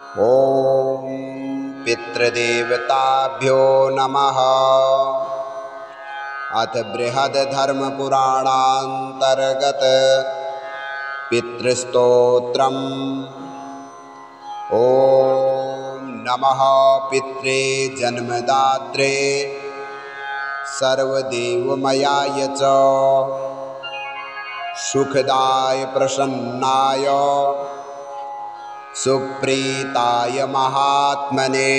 ॐ पितृदेवताभ्यो नमः। अथ बृहद्धर्मपुराणान्तर्गत पितृस्तोत्रम्। ॐ नमः पित्रे जन्मदात्रे सर्वदेवमयाय च सुखदाय प्रसन्नाय सुप्रीताय महात्मने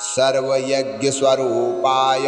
सर्वयज्ञस्वरूपाय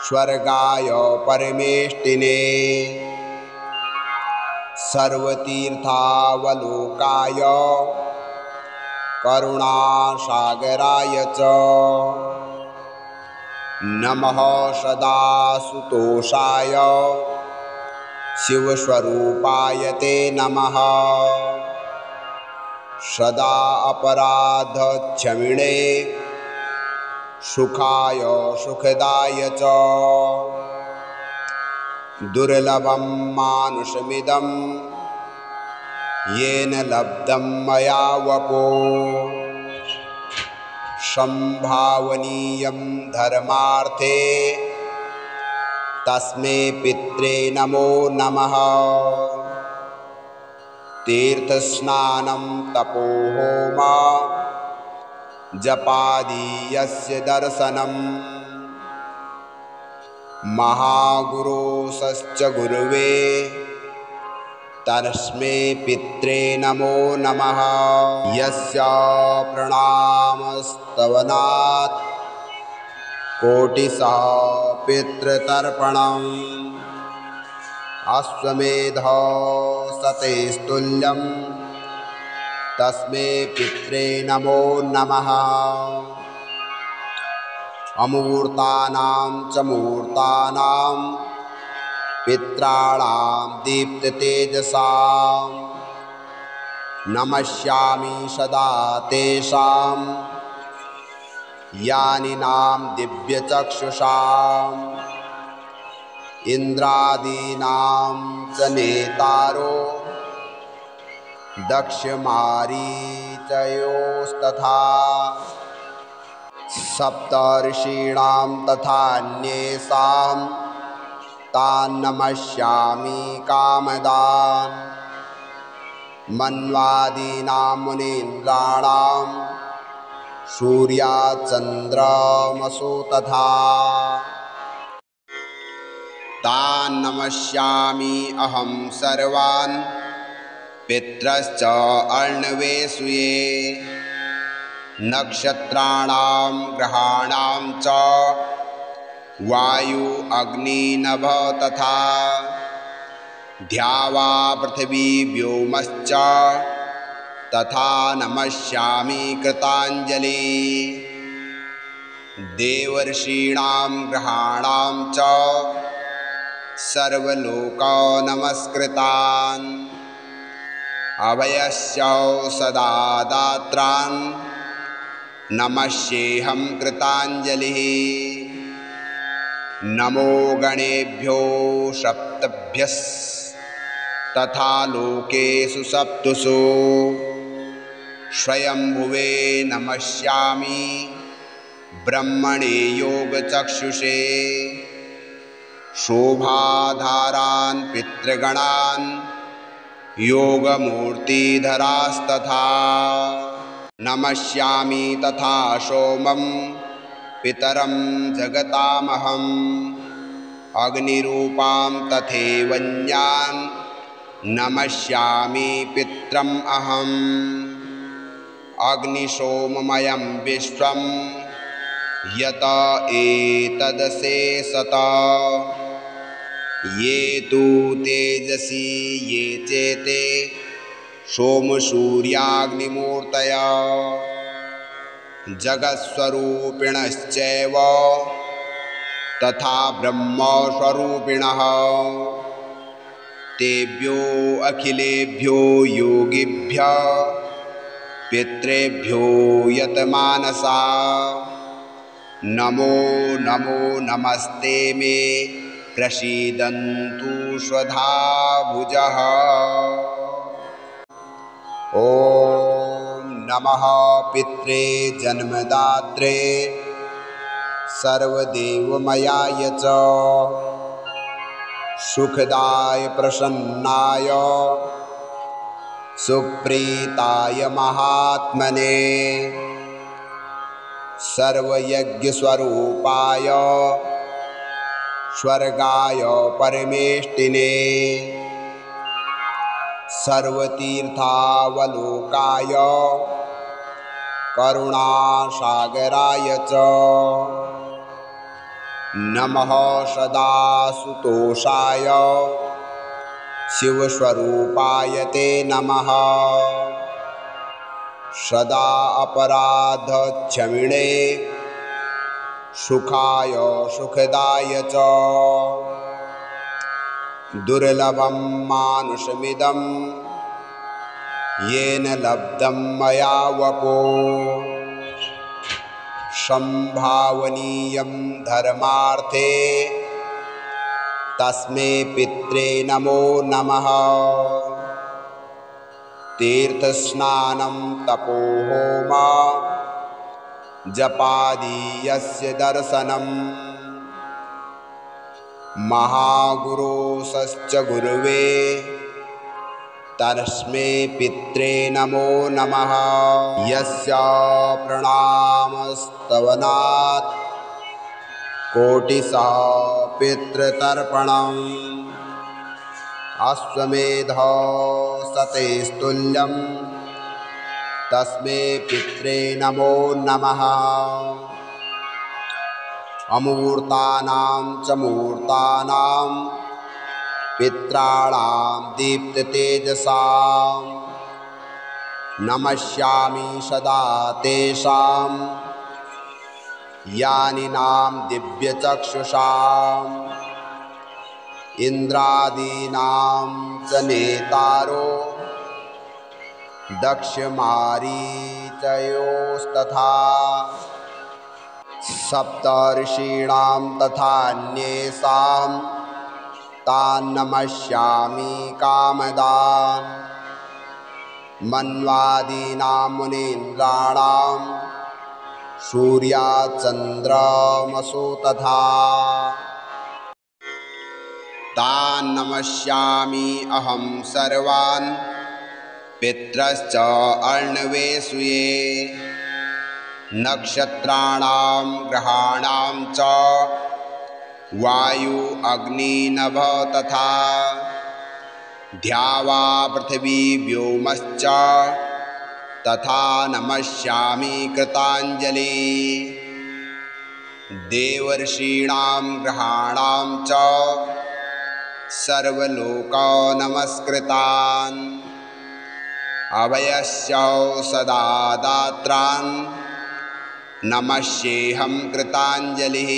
स्वर्गाय परमेष्टिने सर्वतीर्थावलोकाय करुणासागराय च नमः सदा सुतोषाय शिवस्वरूपाय ते नमः। सदा अपराधक्षमिणे सुखाय सुखदाय च दुर्लभं मानुषमिदं येन लब्धं मया वपो संभावनीयं धर्मार्थे तस्मै पित्रे नमो नमः। तीर्थस्नानं तपोहोम जपादीयस्य दर्शनं महागुरोसश्च गुरुवे तस्मै पित्रे नमो नमः। यस्य प्रणामस्तवनात् कोटिशः पितृतर्पणम् अश्वमेध सतेस्तुल्यं तस्मै पित्रे नमो नमः। अमूर्तानां च मूर्तानां पित्राणां दीप्ततेजसां नमस्यामि सदा तेषां यानिनां दिव्यचक्षुषाम् इन्द्रादीनां च नेतारो दक्षमारीचयोस्तथा सप्तर्षीणां तथान्येषां तान् नमस्यामि कामदान् मन्वादीनां मुनीन्द्राणां सूर्याचन्द्रमसो तथा तान् नमस्यामि अहं सर्वान् पितरश्च अर्णवेषुये नक्षत्राणां ग्रहाणां च वायु अग्नि नभ तथा द्यावा पृथिवी व्योमश्च तथा नमस्यामि कृताञ्जलि देवर्षीणां ग्रहाणां च सर्वलोका नमस्कृतान् अभयस्य सदा दात्रान् नमस्येऽहं कृताञ्जलिः नमो गणेभ्यो सप्तभ्यः तथा लोकेषु सप्तसु स्वयंभुवे नमस्यामि ब्रह्मणे योगचक्षुषे शोभाधारान् पितृगणान् योगमूर्तिधरास्तथा नमस्यामि तथा सोमं पितरं जगतामहम् अग्निरूपां तथैवन्यान् नमस्यामि पित्रम् अहम् अग्निसोममयं विश्वं यत एतदशेषत ये तु तेजसी ये चेते सोमसूर्याग्निमूर्तयः जगत्स्वरूपिणश्चैव तथा ब्रह्मस्वरूपिणः तेभ्यो अखिलेभ्यो योगिभ्यः पितृभ्यो यतमानसा नमो नमो नमस्ते मे प्रसीदन्तु स्वधा भुजः। ॐ नमः पित्रे जन्मदात्रे सर्वदेवमयाय च सुखदाय प्रसन्नाय सुप्रीताय महात्मने सर्वयज्ञस्वरूपाय स्वर्गाय परमेष्टिने सर्वतीर्थावलोकाय करुणासागराय च नमः सदा सुतोषाय शिवस्वरूपाय ते नमः सदा अपराधक्षमिणे सुखाय सुखदाय च दुर्लभं मानुषमिदं येन लब्धं मया वपो संभावनीयं धर्मार्थे तस्मै पित्रे नमो नमः तीर्थस्नानं तपोहोम जपादीयस्य दर्शनं महागुरोसश्च गुरुवे तस्मै पित्रे नमो नमः यस्य प्रणामस्तवनात् कोटिशः पितृतर्पणम् अश्वमेध सतेस्तुल्यं तस्मै पित्रे नमो नमः अमूर्तानां च मूर्तानां पित्राणां दीप्ततेजसां नमस्यामि सदा तेषां यानिनां दिव्यचक्षुषाम् इन्द्रादीनां च नेतारो दक्षमारीचयोस्तथा सप्तर्षीणां तथान्येषां तान्नमस्यामि कामदान् मन्वादीनां मुनीन्द्राणां सूर्याचन्द्रमसो तथा तान् नमस्यामि अहं सर्वान् पितरश्च अर्णवेषुये नक्षत्राणां ग्रहाणां च वायु अग्नि नभ तथा द्यावा पृथिवी व्योमश्च तथा नमस्यामि कृताञ्जलि देवर्षीणां ग्रहाणां च सर्वलोका नमस्कृतान् अभयस्य सदा दात्रान् नमस्येऽहं कृताञ्जलिः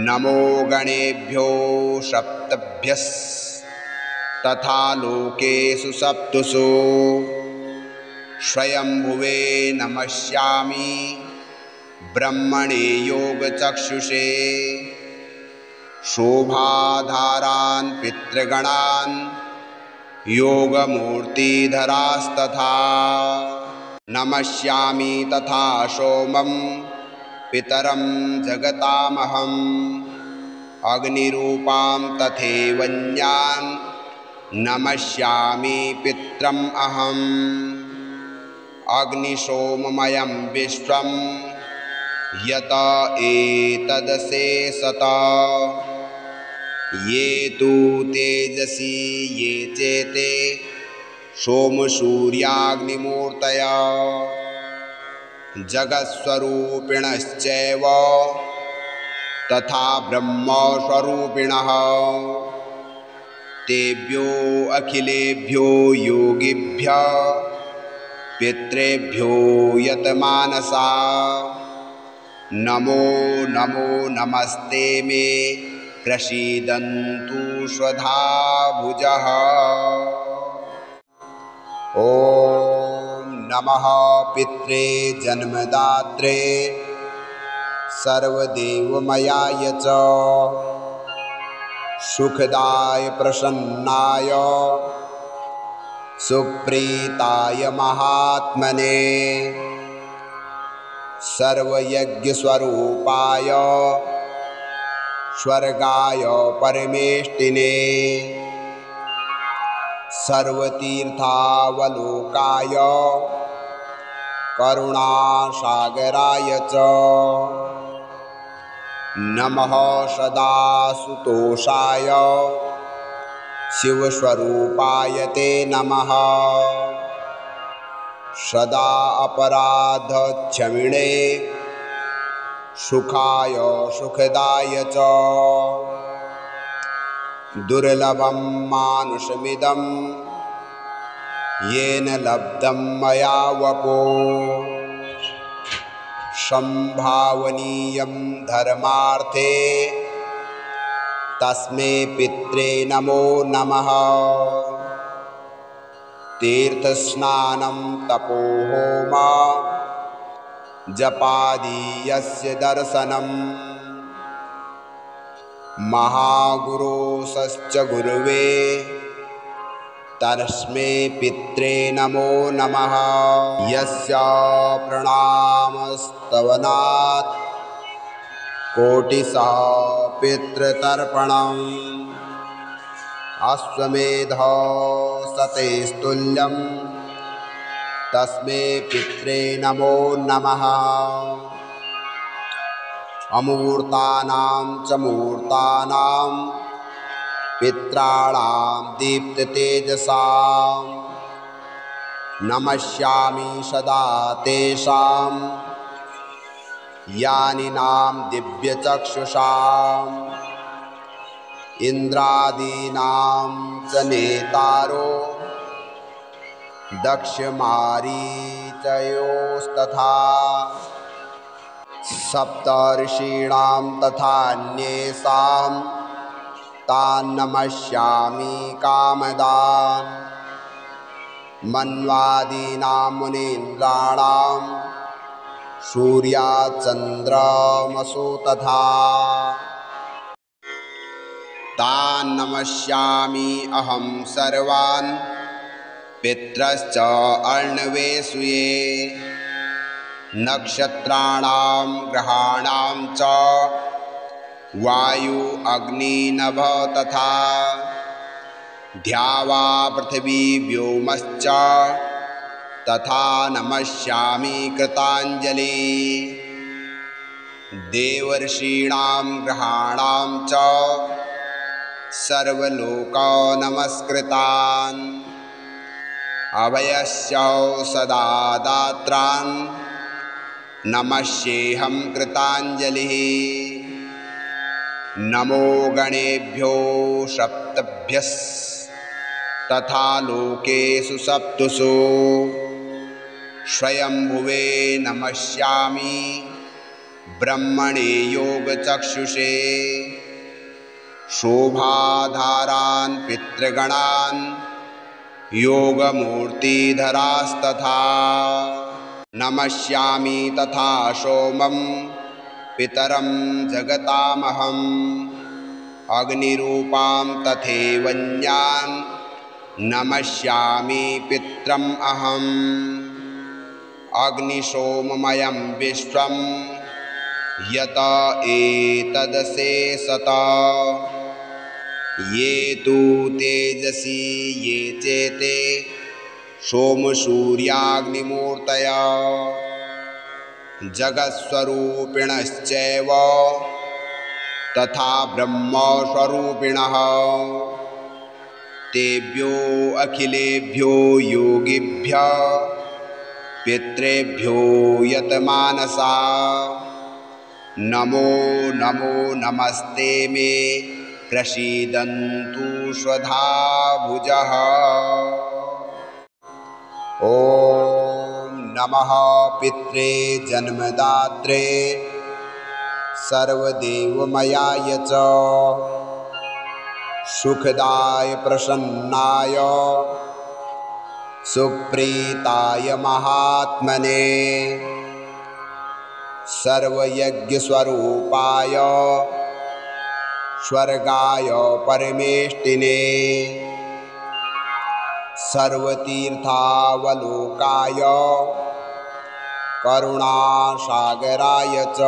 नमो गणेभ्यो सप्तभ्यस्तथा लोकेषु सप्तसु स्वयंभुवे नमस्यामि ब्रह्मणे योगचक्षुषे शोभाधारान् पितृगणान् योगमूर्तिधरास्तथा नमस्यामि तथा सोमं पितरं जगतामहम् अग्निरूपां तथैवन्यान् नमस्यामि पित्रम् अहम् अग्निसोममयं विश्वं यत एतदशेषत ये तु तेजसी ये चेते सोमसूर्याग्निमूर्तयः जगत्स्वरूपिणश्चैव तथा ब्रह्मस्वरूपिणः तेभ्यो अखिलेभ्यो योगिभ्यः पितृभ्यो यतमानसा नमो नमो नमस्ते मे प्रसीदन्तु स्वधा भुजः। ॐ नमः पित्रे जन्मदात्रे सर्वदेवमयाय च सुखदाय प्रसन्नाय सुप्रीताय महात्मने सर्वयज्ञस्वरूपाय स्वर्गाय परमेष्टिने सर्वतीर्थावलोकाय करुणासागराय च नमः सदा सुतोषाय शिवस्वरूपाय ते नमः सदा अपराधक्षमिणे सुखाय सुखदाय च दुर्लभं मानुषमिदं येन लब्धं मया वपो संभावनीयं धर्मार्थे तस्मै पित्रे नमो नमः तीर्थस्नानं तपोहोम जपादीयस्य दर्शनम् महागुरोसश्च गुरुवे तस्मै पित्रे नमो नमः यस्य प्रणामस्तवनात् कोटिशः पितृतर्पणम् अश्वमेध सतेस्तुल्यं तस्मै पित्रे नमो नमः अमूर्तानां च मूर्तानां पित्राणां दीप्ततेजसां नमस्यामि सदा तेषां यानिनां दिव्यचक्षुषाम् इन्द्रादीनां च नेतारो दक्षमारीचयोस्तथा सप्तर्षीणां तथान्येषां तान् नमस्यामि कामदान् मन्वादीनां मुनीन्द्राणां सूर्याचन्द्रमसो तथा तान् नमस्यामि अहं सर्वान् पितरश्च अर्णवेसूये नक्षत्राणां ग्रहाणां च वायु अग्नि नभ तथा द्यावा पृथिवी व्योमश्च तथा नमस्यामि कृताञ्जलि देवर्षीणां ग्रहाणां च सर्वलोका नमस्कृतान् अभयस्य सदा दात्रान् नमस्येऽहं कृताञ्जलिः नमो गणेभ्यो सप्तभ्यः तथा लोकेषु सप्तसु स्वयंभुवे नमस्यामि ब्रह्मणे योगचक्षुषे शोभाधारान् पितृगणान् योगमूर्तिधरास्तथा नमस्यामि तथा सोमं पितरं जगतामहम् अग्निरूपां तथैवन्यान् नमस्यामि पित्रम् अहम् अग्निसोममयं विश्वं यत एतदशेषत ये तु तेजसी ये चेते सोमसूर्याग्निमूर्तयः जगत्स्वरूपिणश्चैव तथा ब्रह्मस्वरूपिणः तेभ्यो अखिलेभ्यो योगिभ्यः पितृभ्यो यतमानसा नमो नमो नमस्ते मे प्रसीदन्तु स्वधा भुजः ॐ नमः पित्रे जन्मदात्रे सर्वदेवमयाय च सुखदाय प्रसन्नाय सुप्रीताय महात्मने सर्वयज्ञस्वरूपाय स्वर्गाय परमेष्टिने सर्वतीर्थावलोकाय करुणासागराय च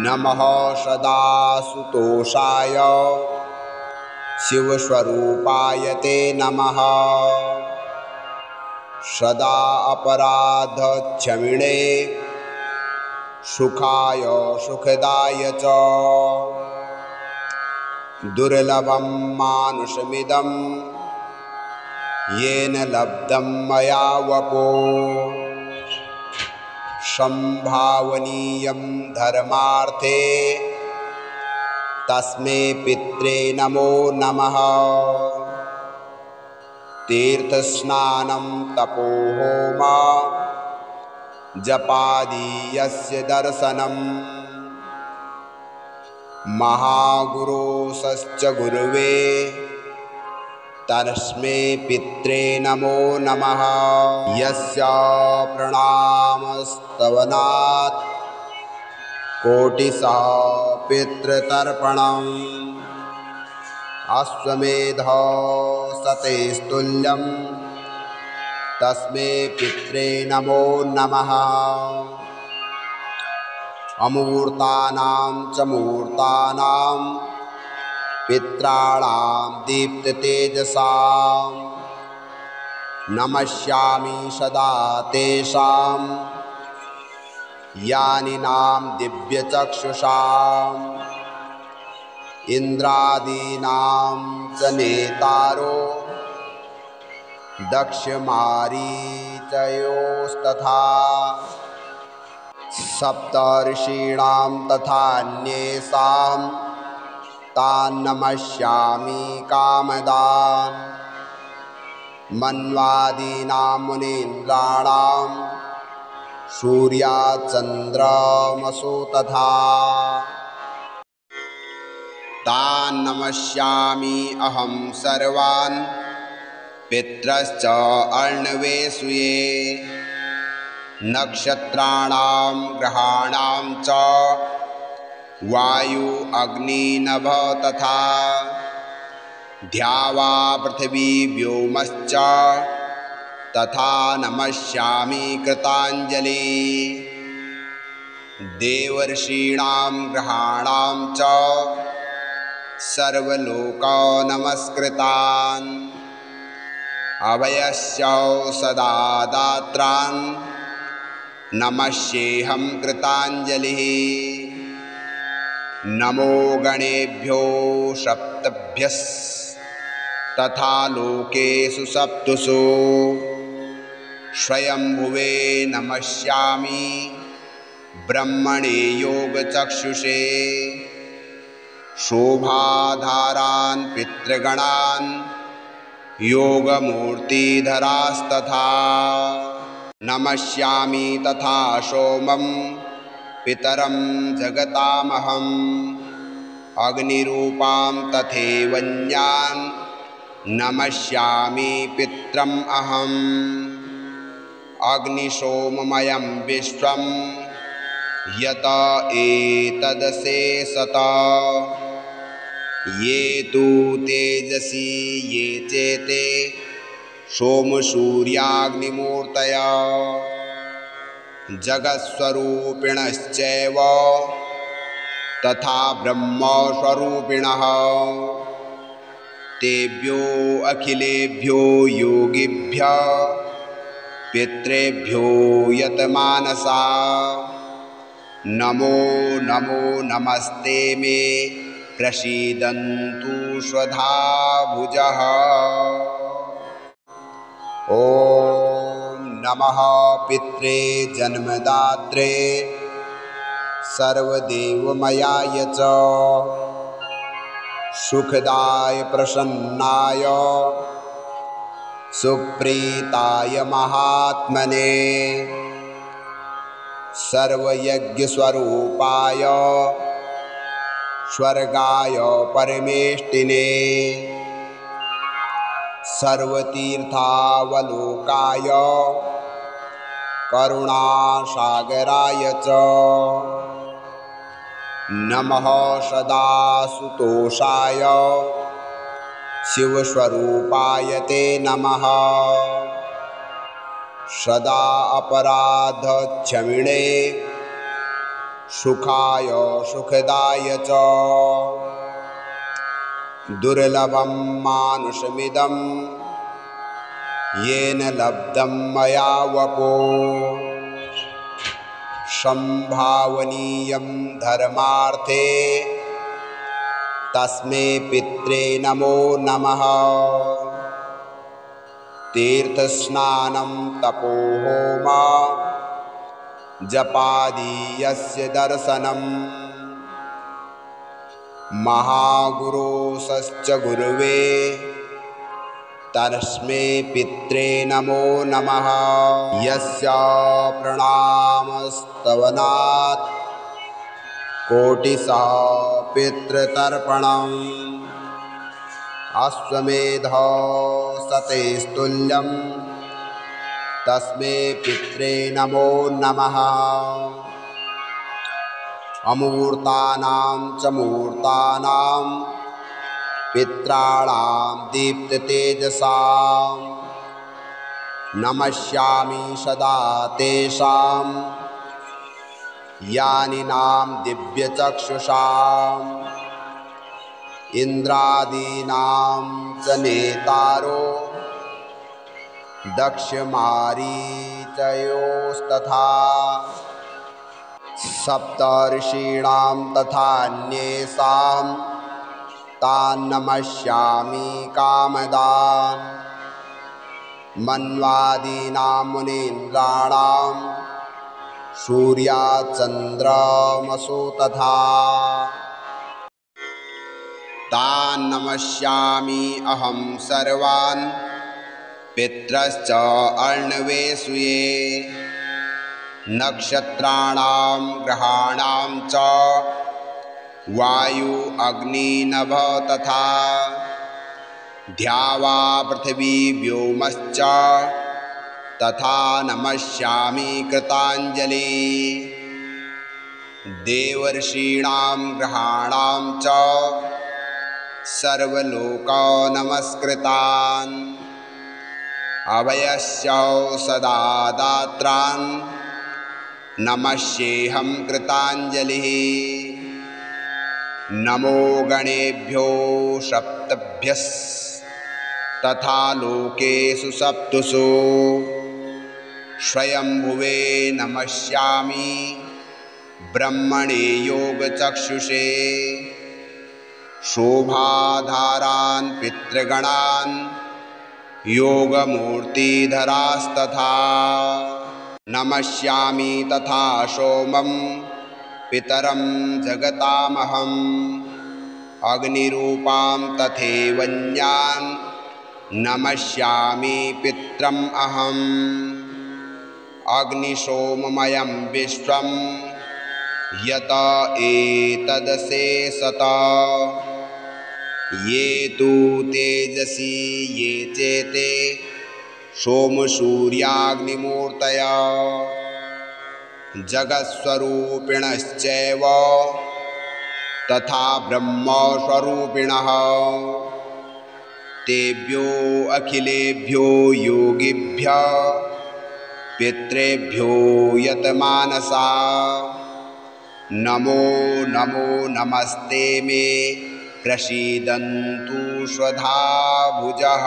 नमः सदा सुतोषाय शिवस्वरूपाय ते नमः सदा अपराधक्षमिणे सुखाय सुखदाय च दुर्लभं मानुषमिदं येन लब्धं मया वपो संभावनीयं धर्मार्थे तस्मै पित्रे नमो नमः तीर्थस्नानं तपोहोम जपादीयस्य दर्शनं महागुरोसश्च गुरुवे तस्मै पित्रे नमो नमः यस्य प्रणामस्तवनात् कोटिशः पितृतर्पणम् अश्वमेध सतेस्तुल्यं तस्मै पित्रे नमो नमः अमूर्तानां च मूर्तानां पित्राणां दीप्ततेजसां नमस्यामि सदा तेषां यानिनां दिव्यचक्षुषाम् इन्द्रादीनां च नेतारो दक्षमारीचयोस्तथा सप्तर्षीणां तथान्येषां तान् नमस्यामि कामदान् मन्वादीनां मुनीन्द्राणां सूर्याचन्द्रमसो तथा तान् नमस्यामि अहं सर्वान् पितरश्च अर्णवेषु नक्षत्राणां ग्रहाणां च वायु अग्नि नभ तथा द्यावा पृथिवी व्योमश्च तथा नमस्यामि कृताञ्जलि देवर्षीणां ग्रहाणां च सर्वलोका नमस्कृतान् अभयस्य सदा दात्रान् नमस्येऽहं कृताञ्जलिः नमो गणेभ्यो सप्तभ्यस्तथा लोकेषु सप्तसु स्वयंभुवे नमस्यामि ब्रह्मणे योगचक्षुषे शोभाधारान् पितृगणान् योगमूर्तिधरास्तथा नमस्यामि तथा सोमं पितरं जगतामहम् अग्निरूपां तथैवन्यान् नमस्यामि पित्रम् अहम् अग्निसोममयं विश्वं यत एतदशेषत ये तु तेजसी ये चेते सोमसूर्याग्निमूर्तयः जगत्स्वरूपिणश्चैव तथा ब्रह्मस्वरूपिणः तेभ्यो अखिलेभ्यो योगिभ्यः पितृभ्यो यतमानसा नमो नमो नमस्ते मे प्रसीदन्तु स्वधा भुजः। ॐ नमः पित्रे जन्मदात्रे सर्वदेवमयाय च सुखदाय प्रसन्नाय सुप्रीताय महात्मने सर्वयज्ञस्वरूपाय स्वर्गाय परमेष्टिने सर्वतीर्थावलोकाय करुणासागराय च नमः सदा सुतोषाय शिवस्वरूपाय ते नमः। सदा अपराधक्षमिणे सुखाय सुखदाय च। दुर्लभं मानुषमिदं येन लब्धं मया वपो। संभावनीयं धर्मार्थे तस्मै पित्रे नमो नमः। तीर्थस्नानं तपोहोम जपादीयस्य दर्शनम्। महागुरोसश्च गुरुवे तस्मै पित्रे नमो नमः। यस्य प्रणामस्तवनात् कोटिशः पितृतर्पणम्। अश्वमेध सतेस्तुल्यं तस्मै पित्रे नमो नमः। अमूर्तानां च मूर्तानां पित्राणां दीप्ततेजसां नमस्यामि सदा तेषां ज्ञानिनां दिव्यचक्षुषाम्। इन्द्रादीनां च नेतारो दक्षमारीचयोस्तथा सप्तर्षीणां तथान्येषां तान् नमस्यामि कामदान्। मन्वादीनां मुनीन्द्राणां सूर्याचन्द्रमसो तथा तान् नमस्यामि अहं सर्वान् पितरश्च अर्णवेषुये। नक्षत्राणां ग्रहाणां च वायु अग्नि नभ तथा द्यावा पृथिवी व्योमश्च तथा नमस्यामि कृताञ्जलि। देवर्षीणां ग्रहाणां च सर्वलोका नमस्कृतान्। अभयस्य सदा दात्रान् नमस्येऽहं कृताञ्जलिः। नमो गणेभ्यो सप्तभ्यः तथा लोकेषु सप्तसु स्वयंभुवे नमस्यामि ब्रह्मणे योगचक्षुषे। शोभाधारान् पितृगणान् योगमूर्तिधरास्तथा नमस्यामि तथा सोमं पितरं जगतामहम्। अग्निरूपां तथैवन्यान् नमस्यामि पितरम् अहम्। अग्निसोममयं विश्वं यत एतदशेषत। ये तु तेजसी ये चेते सोमसूर्याग्निमूर्तयः। जगत्स्वरूपिणश्चैव तथा ब्रह्मस्वरूपिणः। तेभ्यो अखिलेभ्यो योगिभ्यः पितृभ्यो यतमानसा नमो नमो नमस्ते मे प्रसीदन्तु स्वधा भुजः।